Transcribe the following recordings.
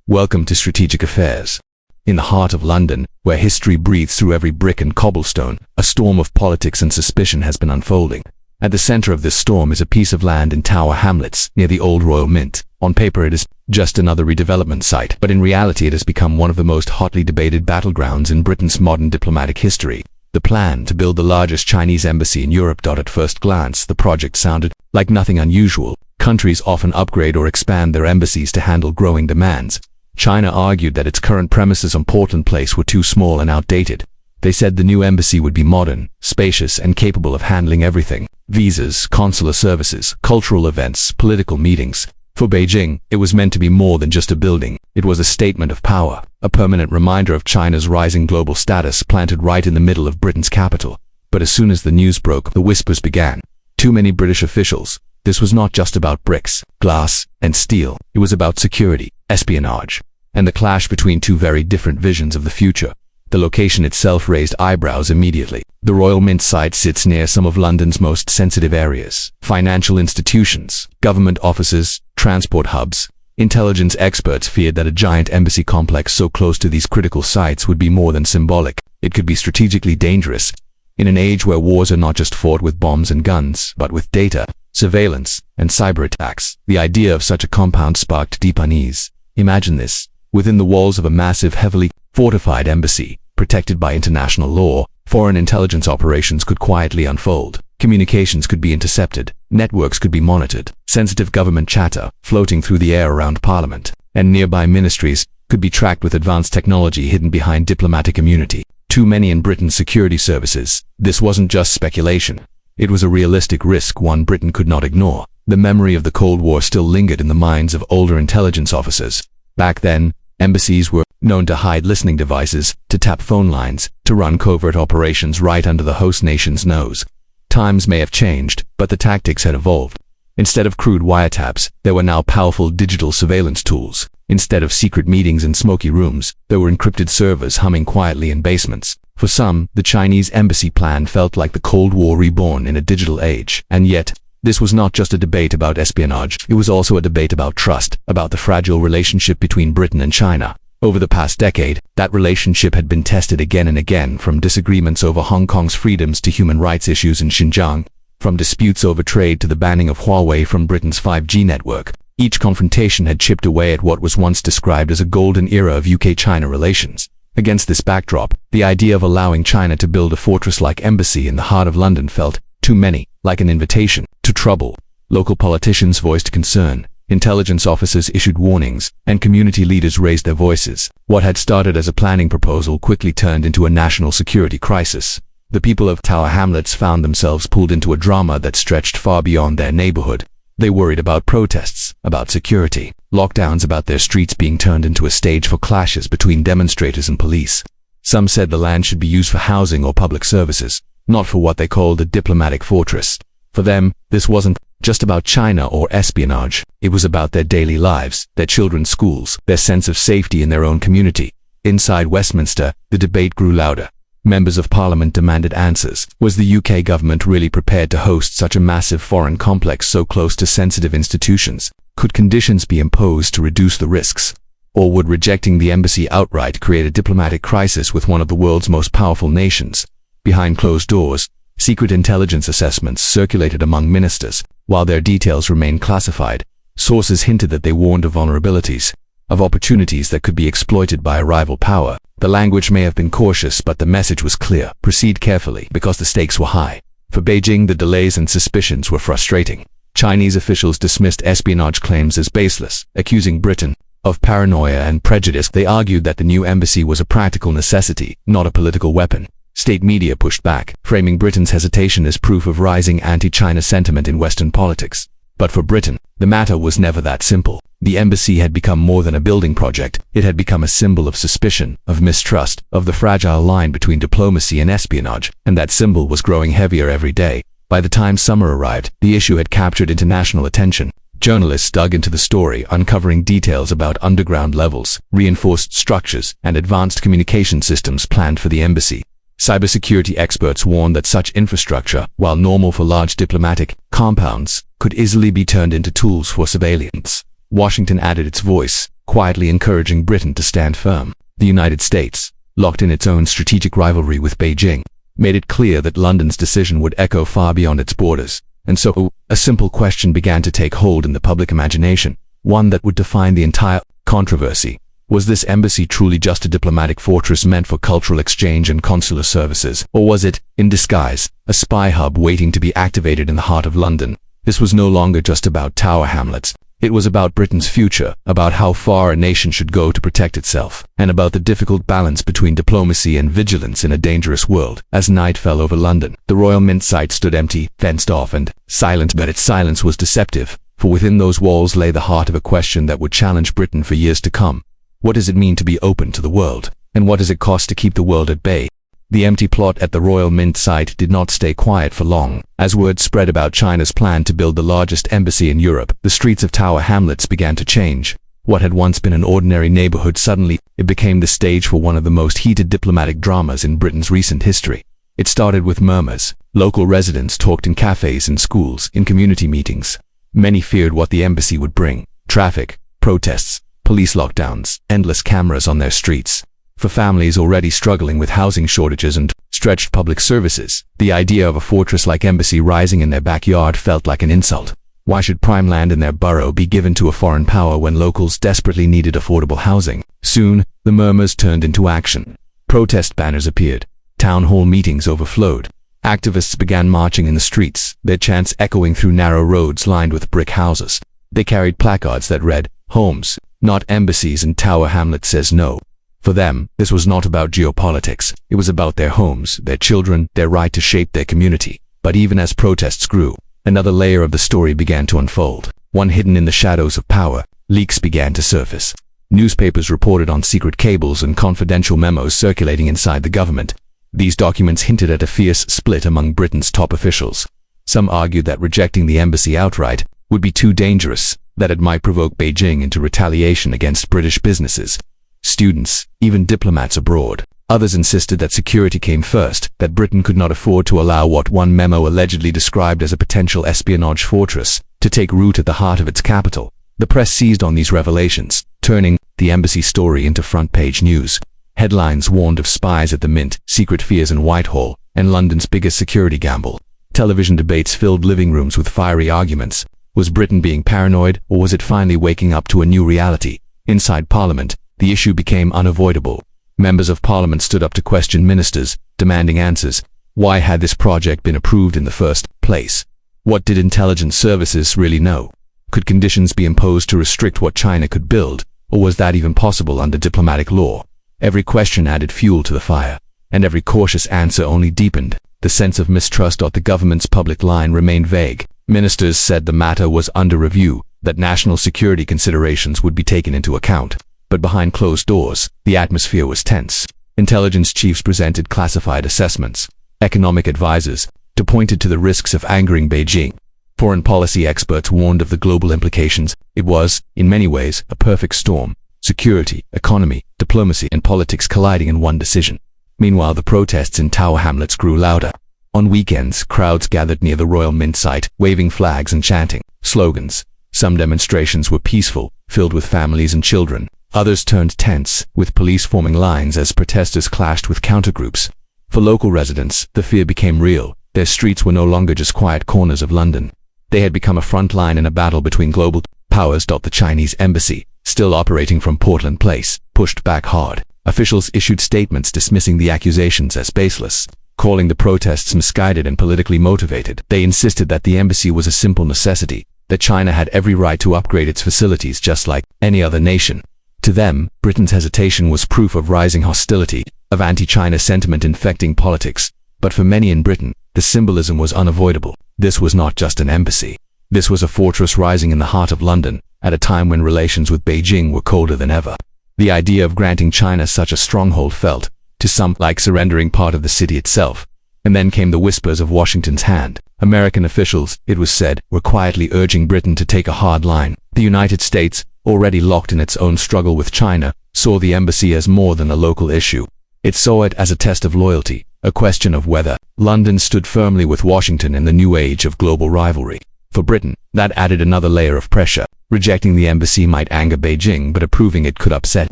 Welcome to Strategic Affairs. In the heart of London, where history breathes through every brick and cobblestone, a storm of politics and suspicion has been unfolding. At the center of this storm is a piece of land in Tower Hamlets, near the old Royal Mint. On paper it is just another redevelopment site, but in reality it has become one of the most hotly debated battlegrounds in Britain's modern diplomatic history. The plan to build the largest Chinese embassy in Europe. At first glance, the project sounded like nothing unusual. Countries often upgrade or expand their embassies to handle growing demands. China argued that its current premises on Portland Place were too small and outdated. They said the new embassy would be modern, spacious, and capable of handling everything: visas, consular services, cultural events, political meetings. For Beijing, it was meant to be more than just a building. It was a statement of power, a permanent reminder of China's rising global status, planted right in the middle of Britain's capital. But as soon as the news broke, the whispers began. Too many British officials. This was not just about bricks, glass, and steel. It was about security, espionage, and the clash between two very different visions of the future. The location itself raised eyebrows immediately. The Royal Mint site sits near some of London's most sensitive areas: financial institutions, government offices, transport hubs. Intelligence experts feared that a giant embassy complex so close to these critical sites would be more than symbolic. It could be strategically dangerous. In an age where wars are not just fought with bombs and guns, but with data, surveillance, and cyber attacks, the idea of such a compound sparked deep unease. Imagine this. Within the walls of a massive, heavily fortified embassy, protected by international law, foreign intelligence operations could quietly unfold. Communications could be intercepted, networks could be monitored, sensitive government chatter floating through the air around Parliament and nearby ministries could be tracked with advanced technology hidden behind diplomatic immunity. Too many in Britain's security services. This wasn't just speculation. It was a realistic risk, one Britain could not ignore. The memory of the Cold War still lingered in the minds of older intelligence officers. Back then, embassies were known to hide listening devices, to tap phone lines, to run covert operations right under the host nation's nose. Times may have changed, but the tactics had evolved. Instead of crude wiretaps, there were now powerful digital surveillance tools. Instead of secret meetings in smoky rooms, there were encrypted servers humming quietly in basements. For some, the Chinese embassy plan felt like the Cold War reborn in a digital age. And yet, this was not just a debate about espionage, it was also a debate about trust, about the fragile relationship between Britain and China. Over the past decade, that relationship had been tested again and again, from disagreements over Hong Kong's freedoms to human rights issues in Xinjiang, from disputes over trade to the banning of Huawei from Britain's 5G network. Each confrontation had chipped away at what was once described as a golden era of UK-China relations. Against this backdrop, the idea of allowing China to build a fortress-like embassy in the heart of London felt, to many, like an invitation to trouble. Local politicians voiced concern, intelligence officers issued warnings, and community leaders raised their voices. What had started as a planning proposal quickly turned into a national security crisis. The people of Tower Hamlets found themselves pulled into a drama that stretched far beyond their neighborhood. They worried about protests, about security, lockdowns, about their streets being turned into a stage for clashes between demonstrators and police. Some said the land should be used for housing or public services, not for what they called a diplomatic fortress. For them, this wasn't just about China or espionage. It was about their daily lives, their children's schools, their sense of safety in their own community. Inside Westminster, the debate grew louder. Members of Parliament demanded answers. Was the UK government really prepared to host such a massive foreign complex so close to sensitive institutions? Could conditions be imposed to reduce the risks? Or would rejecting the embassy outright create a diplomatic crisis with one of the world's most powerful nations? Behind closed doors, secret intelligence assessments circulated among ministers. While their details remained classified, sources hinted that they warned of vulnerabilities, of opportunities that could be exploited by a rival power. The language may have been cautious, but the message was clear: proceed carefully, because the stakes were high. For Beijing, the delays and suspicions were frustrating. Chinese officials dismissed espionage claims as baseless, accusing Britain of paranoia and prejudice. They argued that the new embassy was a practical necessity, not a political weapon. State media pushed back, framing Britain's hesitation as proof of rising anti-China sentiment in Western politics. But for Britain, the matter was never that simple. The embassy had become more than a building project. It had become a symbol of suspicion, of mistrust, of the fragile line between diplomacy and espionage, and that symbol was growing heavier every day. By the time summer arrived, the issue had captured international attention. Journalists dug into the story, uncovering details about underground levels, reinforced structures, and advanced communication systems planned for the embassy. Cybersecurity experts warned that such infrastructure, while normal for large diplomatic compounds, could easily be turned into tools for surveillance. Washington added its voice, quietly encouraging Britain to stand firm. The United States, locked in its own strategic rivalry with Beijing, made it clear that London's decision would echo far beyond its borders, and so a simple question began to take hold in the public imagination, one that would define the entire controversy. Was this embassy truly just a diplomatic fortress meant for cultural exchange and consular services, or was it, in disguise, a spy hub waiting to be activated in the heart of London? This was no longer just about Tower Hamlets. It was about Britain's future, about how far a nation should go to protect itself, and about the difficult balance between diplomacy and vigilance in a dangerous world. As night fell over London, the Royal Mint site stood empty, fenced off, and silent, but its silence was deceptive, for within those walls lay the heart of a question that would challenge Britain for years to come. What does it mean to be open to the world? And what does it cost to keep the world at bay? The empty plot at the Royal Mint site did not stay quiet for long. As word spread about China's plan to build the largest embassy in Europe, the streets of Tower Hamlets began to change. What had once been an ordinary neighborhood suddenly, it became the stage for one of the most heated diplomatic dramas in Britain's recent history. It started with murmurs. Local residents talked in cafes and schools, in community meetings. Many feared what the embassy would bring: traffic, protests, police lockdowns, endless cameras on their streets. For families already struggling with housing shortages and stretched public services, the idea of a fortress-like embassy rising in their backyard felt like an insult. Why should prime land in their borough be given to a foreign power when locals desperately needed affordable housing? Soon, the murmurs turned into action. Protest banners appeared. Town hall meetings overflowed. Activists began marching in the streets, their chants echoing through narrow roads lined with brick houses. They carried placards that read, "Homes, not embassies, and Tower Hamlets says no." For them, this was not about geopolitics. It was about their homes, their children, their right to shape their community. But even as protests grew, another layer of the story began to unfold. One hidden in the shadows of power. Leaks began to surface. Newspapers reported on secret cables and confidential memos circulating inside the government. These documents hinted at a fierce split among Britain's top officials. Some argued that rejecting the embassy outright would be too dangerous, that it might provoke Beijing into retaliation against British businesses, students, even diplomats abroad. Others insisted that security came first, that Britain could not afford to allow what one memo allegedly described as a potential espionage fortress to take root at the heart of its capital. The press seized on these revelations, turning the embassy story into front-page news. Headlines warned of spies at the Mint, secret fears in Whitehall, and London's biggest security gamble. Television debates filled living rooms with fiery arguments. Was Britain being paranoid, or was it finally waking up to a new reality? Inside Parliament, the issue became unavoidable. Members of Parliament stood up to question ministers, demanding answers. Why had this project been approved in the first place? What did intelligence services really know? Could conditions be imposed to restrict what China could build, or was that even possible under diplomatic law? Every question added fuel to the fire, and every cautious answer only deepened the sense of mistrust. The government's public line remained vague. Ministers said the matter was under review, that national security considerations would be taken into account. But behind closed doors, the atmosphere was tense. Intelligence chiefs presented classified assessments. Economic advisors pointed to the risks of angering Beijing. Foreign policy experts warned of the global implications. It was, in many ways, a perfect storm. Security, economy, diplomacy, and politics colliding in one decision. Meanwhile, the protests in Tower Hamlets grew louder. On weekends, crowds gathered near the Royal Mint site, waving flags and chanting slogans. Some demonstrations were peaceful, filled with families and children. Others turned tense, with police forming lines as protesters clashed with countergroups. For local residents, the fear became real. Their streets were no longer just quiet corners of London. They had become a front line in a battle between global powers. The Chinese embassy, still operating from Portland Place, pushed back hard. Officials issued statements dismissing the accusations as baseless, calling the protests misguided and politically motivated. They insisted that the embassy was a simple necessity, that China had every right to upgrade its facilities just like any other nation. To them, Britain's hesitation was proof of rising hostility, of anti-China sentiment infecting politics. But for many in Britain, the symbolism was unavoidable. This was not just an embassy. This was a fortress rising in the heart of London, at a time when relations with Beijing were colder than ever. The idea of granting China such a stronghold felt, to some, like surrendering part of the city itself. And then came the whispers of Washington's hand. American officials, it was said, were quietly urging Britain to take a hard line. The United States, already locked in its own struggle with China, saw the embassy as more than a local issue. It saw it as a test of loyalty, a question of whether London stood firmly with Washington in the new age of global rivalry. For Britain, that added another layer of pressure. Rejecting the embassy might anger Beijing, but approving it could upset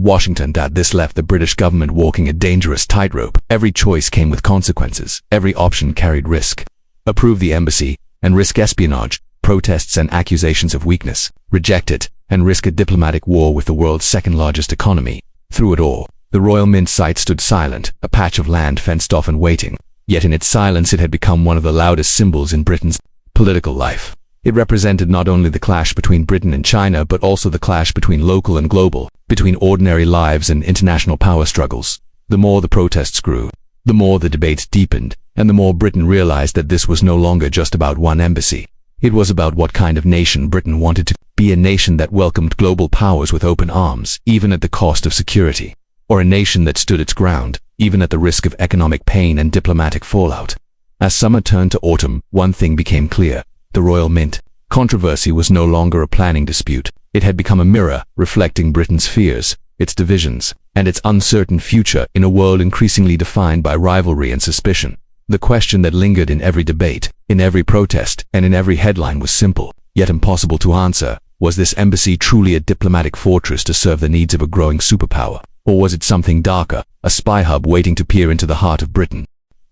Washington. This left the British government walking a dangerous tightrope. Every choice came with consequences. Every option carried risk. Approve the embassy and risk espionage, protests and accusations of weakness. Reject it and risk a diplomatic war with the world's second-largest economy. Through it all, the Royal Mint site stood silent, a patch of land fenced off and waiting. Yet in its silence it had become one of the loudest symbols in Britain's political life. It represented not only the clash between Britain and China, but also the clash between local and global, between ordinary lives and international power struggles. The more the protests grew, the more the debates deepened, and the more Britain realized that this was no longer just about one embassy. It was about what kind of nation Britain wanted to be, a nation that welcomed global powers with open arms, even at the cost of security, or a nation that stood its ground, even at the risk of economic pain and diplomatic fallout. As summer turned to autumn, one thing became clear. The Royal Mint controversy was no longer a planning dispute. It had become a mirror reflecting Britain's fears, its divisions, and its uncertain future in a world increasingly defined by rivalry and suspicion. The question that lingered in every debate, in every protest, and in every headline was simple, yet impossible to answer. Was this embassy truly a diplomatic fortress to serve the needs of a growing superpower? Or was it something darker, a spy hub waiting to peer into the heart of Britain?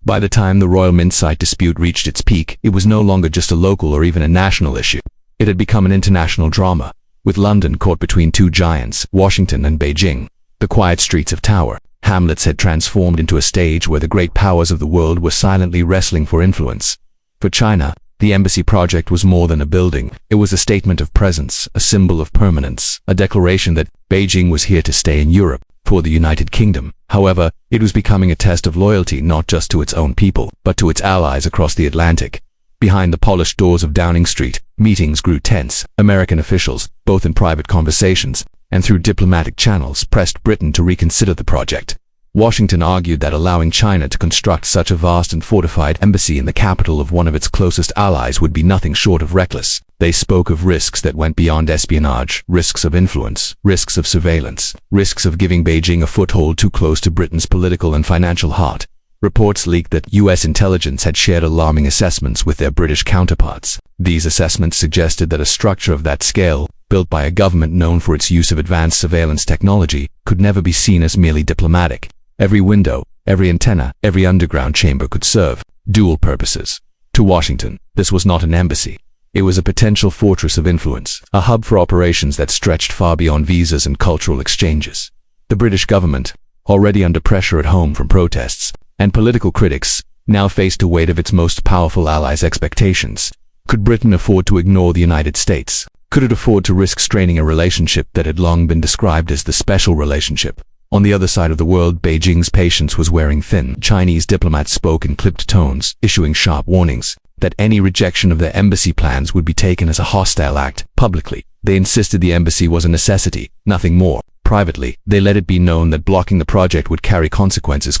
By the time the Royal Mint site dispute reached its peak, it was no longer just a local or even a national issue. It had become an international drama, with London caught between two giants, Washington and Beijing. The quiet streets of Tower Hamlets had transformed into a stage where the great powers of the world were silently wrestling for influence. For China, the embassy project was more than a building. It was a statement of presence, a symbol of permanence, a declaration that Beijing was here to stay in Europe. For the United Kingdom, however, it was becoming a test of loyalty not just to its own people, but to its allies across the Atlantic. Behind the polished doors of Downing Street, meetings grew tense. American officials, both in private conversations and through diplomatic channels, pressed Britain to reconsider the project. Washington argued that allowing China to construct such a vast and fortified embassy in the capital of one of its closest allies would be nothing short of reckless. They spoke of risks that went beyond espionage, risks of influence, risks of surveillance, risks of giving Beijing a foothold too close to Britain's political and financial heart. Reports leaked that U.S. intelligence had shared alarming assessments with their British counterparts. These assessments suggested that a structure of that scale, built by a government known for its use of advanced surveillance technology, could never be seen as merely diplomatic. Every window, every antenna, every underground chamber could serve dual purposes. To Washington, this was not an embassy. It was a potential fortress of influence, a hub for operations that stretched far beyond visas and cultural exchanges. The British government, already under pressure at home from protests and political critics, now faced the weight of its most powerful allies' expectations. Could Britain afford to ignore the United States? Could it afford to risk straining a relationship that had long been described as the special relationship? On the other side of the world, Beijing's patience was wearing thin. Chinese diplomats spoke in clipped tones, issuing sharp warnings that any rejection of their embassy plans would be taken as a hostile act. Publicly, they insisted the embassy was a necessity, nothing more. Privately, they let it be known that blocking the project would carry consequences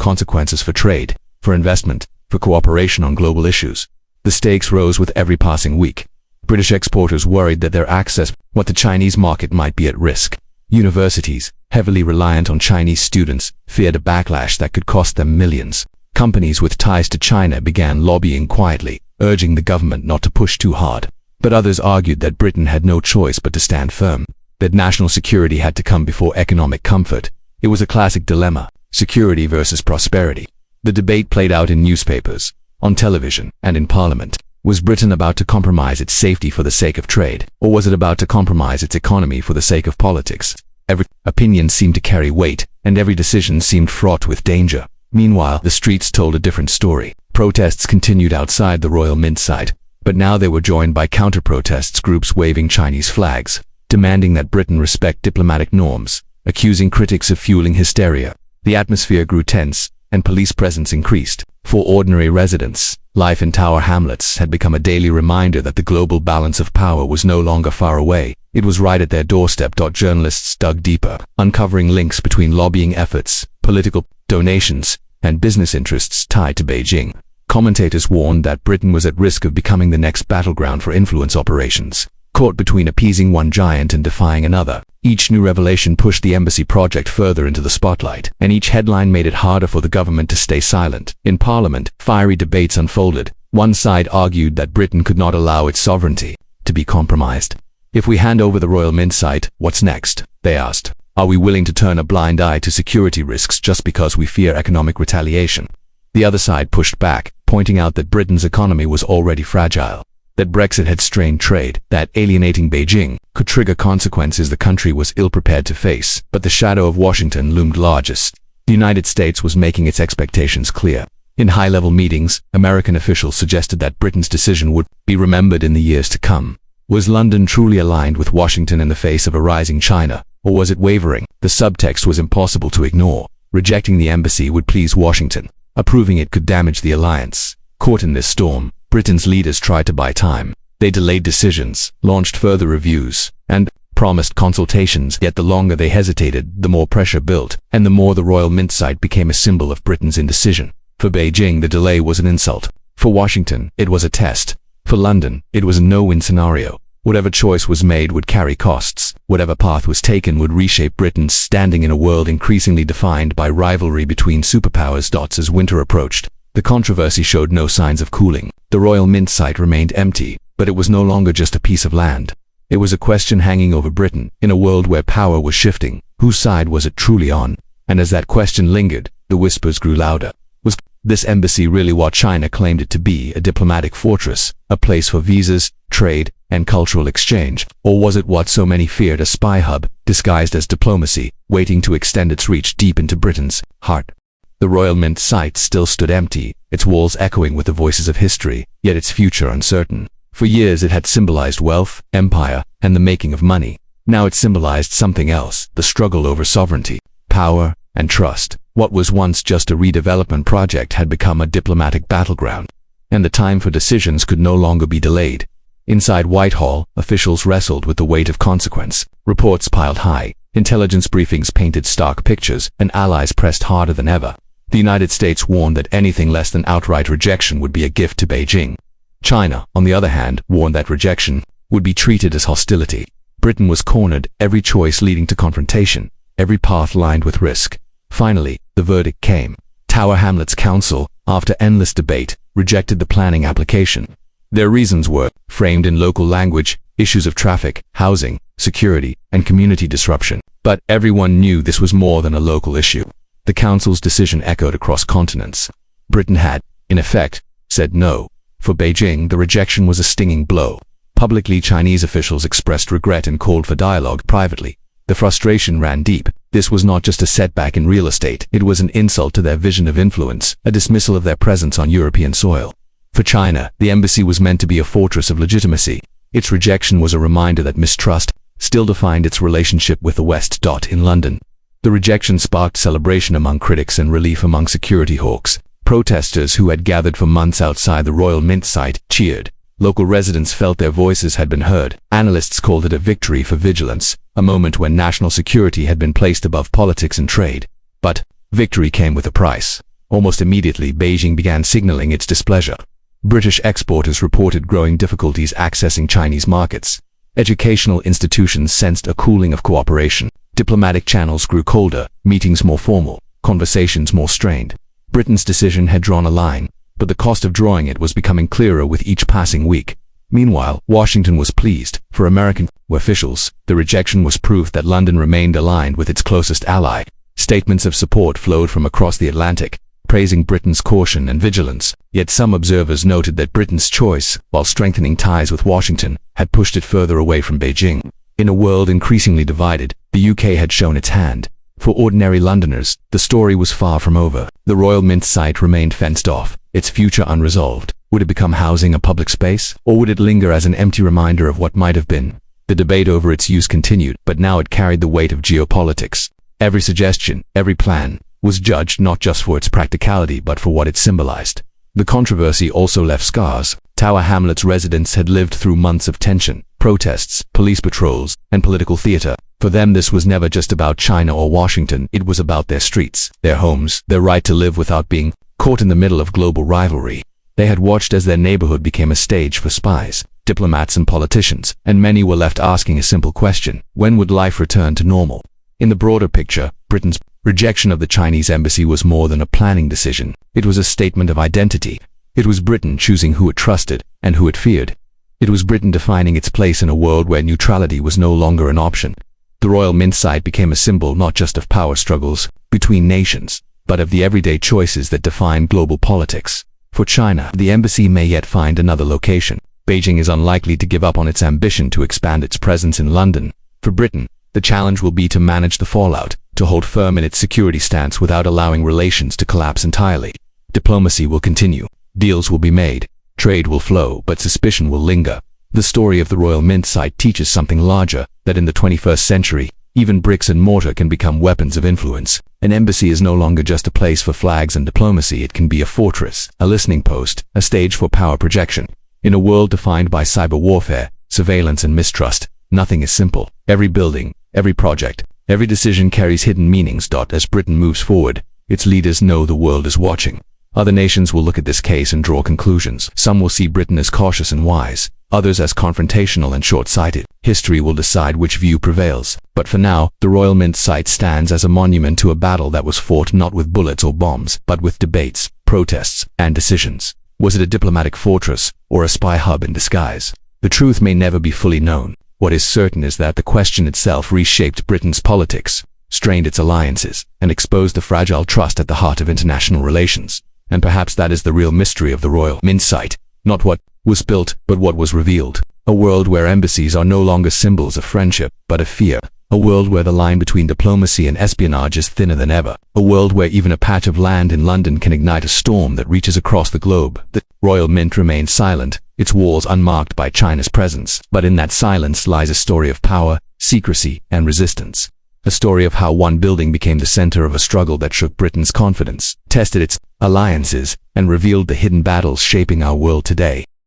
for trade, for investment, for cooperation on global issues. The stakes rose with every passing week. British exporters worried that their access to the Chinese market might be at risk. Universities, heavily reliant on Chinese students, feared a backlash that could cost them millions. Companies with ties to China began lobbying quietly, urging the government not to push too hard. But others argued that Britain had no choice but to stand firm, that national security had to come before economic comfort. It was a classic dilemma, security versus prosperity. The debate played out in newspapers, on television, and in Parliament. Was Britain about to compromise its safety for the sake of trade, or was it about to compromise its economy for the sake of politics? Every opinion seemed to carry weight, and every decision seemed fraught with danger. Meanwhile, the streets told a different story. Protests continued outside the Royal Mint site, but now they were joined by counter-protests groups waving Chinese flags, demanding that Britain respect diplomatic norms, accusing critics of fueling hysteria. The atmosphere grew tense, and police presence increased. For ordinary residents, life in Tower Hamlets had become a daily reminder that the global balance of power was no longer far away. It was right at their doorstep. Journalists dug deeper, uncovering links between lobbying efforts, political donations, and business interests tied to Beijing. Commentators warned that Britain was at risk of becoming the next battleground for influence operations. Caught between appeasing one giant and defying another, each new revelation pushed the embassy project further into the spotlight, and each headline made it harder for the government to stay silent. In Parliament, fiery debates unfolded. One side argued that Britain could not allow its sovereignty to be compromised. If we hand over the Royal Mint site, what's next? They asked. Are we willing to turn a blind eye to security risks just because we fear economic retaliation? The other side pushed back, pointing out that Britain's economy was already fragile, that Brexit had strained trade, that alienating Beijing could trigger consequences the country was ill-prepared to face. But the shadow of Washington loomed largest. The United States was making its expectations clear. In high-level meetings, American officials suggested that Britain's decision would be remembered in the years to come. Was London truly aligned with Washington in the face of a rising China, or was it wavering? The subtext was impossible to ignore. Rejecting the embassy would please Washington. Approving it could damage the alliance. Caught in this storm, Britain's leaders tried to buy time. They delayed decisions, launched further reviews, and promised consultations. Yet the longer they hesitated, the more pressure built, and the more the Royal Mint site became a symbol of Britain's indecision. For Beijing, the delay was an insult. For Washington, it was a test. For London, it was a no-win scenario. Whatever choice was made would carry costs. Whatever path was taken would reshape Britain's standing in a world increasingly defined by rivalry between superpowers. As winter approached, the controversy showed no signs of cooling. The Royal Mint site remained empty, but it was no longer just a piece of land. It was a question hanging over Britain, in a world where power was shifting. Whose side was it truly on? And as that question lingered, the whispers grew louder. Was this embassy really what China claimed it to be, a diplomatic fortress, a place for visas, trade, and cultural exchange? Or was it what so many feared, a spy hub, disguised as diplomacy, waiting to extend its reach deep into Britain's heart? The Royal Mint site still stood empty, its walls echoing with the voices of history, yet its future uncertain. For years it had symbolized wealth, empire, and the making of money. Now it symbolized something else, the struggle over sovereignty, power, and trust. What was once just a redevelopment project had become a diplomatic battleground, and the time for decisions could no longer be delayed. Inside Whitehall, officials wrestled with the weight of consequence. Reports piled high, intelligence briefings painted stark pictures, and allies pressed harder than ever. The United States warned that anything less than outright rejection would be a gift to Beijing. China, on the other hand, warned that rejection would be treated as hostility. Britain was cornered, every choice leading to confrontation, every path lined with risk. Finally, the verdict came. Tower Hamlets Council, after endless debate, rejected the planning application. Their reasons were, framed in local language, issues of traffic, housing, security, and community disruption. But everyone knew this was more than a local issue. The Council's decision echoed across continents. Britain had, in effect, said no. For Beijing, the rejection was a stinging blow. Publicly, Chinese officials expressed regret and called for dialogue. Privately, the frustration ran deep. This was not just a setback in real estate, it was an insult to their vision of influence, a dismissal of their presence on European soil. For China, the embassy was meant to be a fortress of legitimacy. Its rejection was a reminder that mistrust still defined its relationship with the West. In London, the rejection sparked celebration among critics and relief among security hawks. Protesters who had gathered for months outside the Royal Mint site cheered. Local residents felt their voices had been heard. Analysts called it a victory for vigilance, a moment when national security had been placed above politics and trade. But victory came with a price. Almost immediately, Beijing began signaling its displeasure. British exporters reported growing difficulties accessing Chinese markets. Educational institutions sensed a cooling of cooperation. Diplomatic channels grew colder, meetings more formal, conversations more strained. Britain's decision had drawn a line, but the cost of drawing it was becoming clearer with each passing week. Meanwhile, Washington was pleased. For American officials, the rejection was proof that London remained aligned with its closest ally. Statements of support flowed from across the Atlantic, praising Britain's caution and vigilance. Yet some observers noted that Britain's choice, while strengthening ties with Washington, had pushed it further away from Beijing. In a world increasingly divided, the UK had shown its hand. For ordinary Londoners, the story was far from over. The Royal Mint site remained fenced off, its future unresolved. Would it become housing, a public space, or would it linger as an empty reminder of what might have been? The debate over its use continued, but now it carried the weight of geopolitics. Every suggestion, every plan, was judged not just for its practicality but for what it symbolized. The controversy also left scars. Tower Hamlets residents had lived through months of tension, protests, police patrols, and political theater. For them, this was never just about China or Washington, it was about their streets, their homes, their right to live without being caught in the middle of global rivalry. They had watched as their neighborhood became a stage for spies, diplomats, and politicians, and many were left asking a simple question: when would life return to normal? In the broader picture, Britain's rejection of the Chinese embassy was more than a planning decision. It was a statement of identity. It was Britain choosing who it trusted and who it feared. It was Britain defining its place in a world where neutrality was no longer an option. The Royal Mint site became a symbol not just of power struggles between nations, but of the everyday choices that define global politics. For China, the embassy may yet find another location. Beijing is unlikely to give up on its ambition to expand its presence in London. For Britain, the challenge will be to manage the fallout, to hold firm in its security stance without allowing relations to collapse entirely. Diplomacy will continue, deals will be made, trade will flow, but suspicion will linger. The story of the Royal Mint site teaches something larger, that in the 21st century, even bricks and mortar can become weapons of influence. An embassy is no longer just a place for flags and diplomacy, it can be a fortress, a listening post, a stage for power projection. In a world defined by cyber warfare, surveillance and mistrust, nothing is simple. Every building, every project, every decision carries hidden meanings. As Britain moves forward, its leaders know the world is watching. Other nations will look at this case and draw conclusions. Some will see Britain as cautious and wise, others as confrontational and short-sighted. History will decide which view prevails. But for now, the Royal Mint site stands as a monument to a battle that was fought not with bullets or bombs, but with debates, protests, and decisions. Was it a diplomatic fortress, or a spy hub in disguise? The truth may never be fully known. What is certain is that the question itself reshaped Britain's politics, strained its alliances, and exposed the fragile trust at the heart of international relations. And perhaps that is the real mystery of the Royal Mint site. Not what was built, but what was revealed. A world where embassies are no longer symbols of friendship, but of fear. A world where the line between diplomacy and espionage is thinner than ever. A world where even a patch of land in London can ignite a storm that reaches across the globe. The Royal Mint remains silent, its walls unmarked by China's presence. But in that silence lies a story of power, secrecy, and resistance. A story of how one building became the center of a struggle that shook Britain's confidence, tested its alliances, and revealed the hidden battles shaping our world today.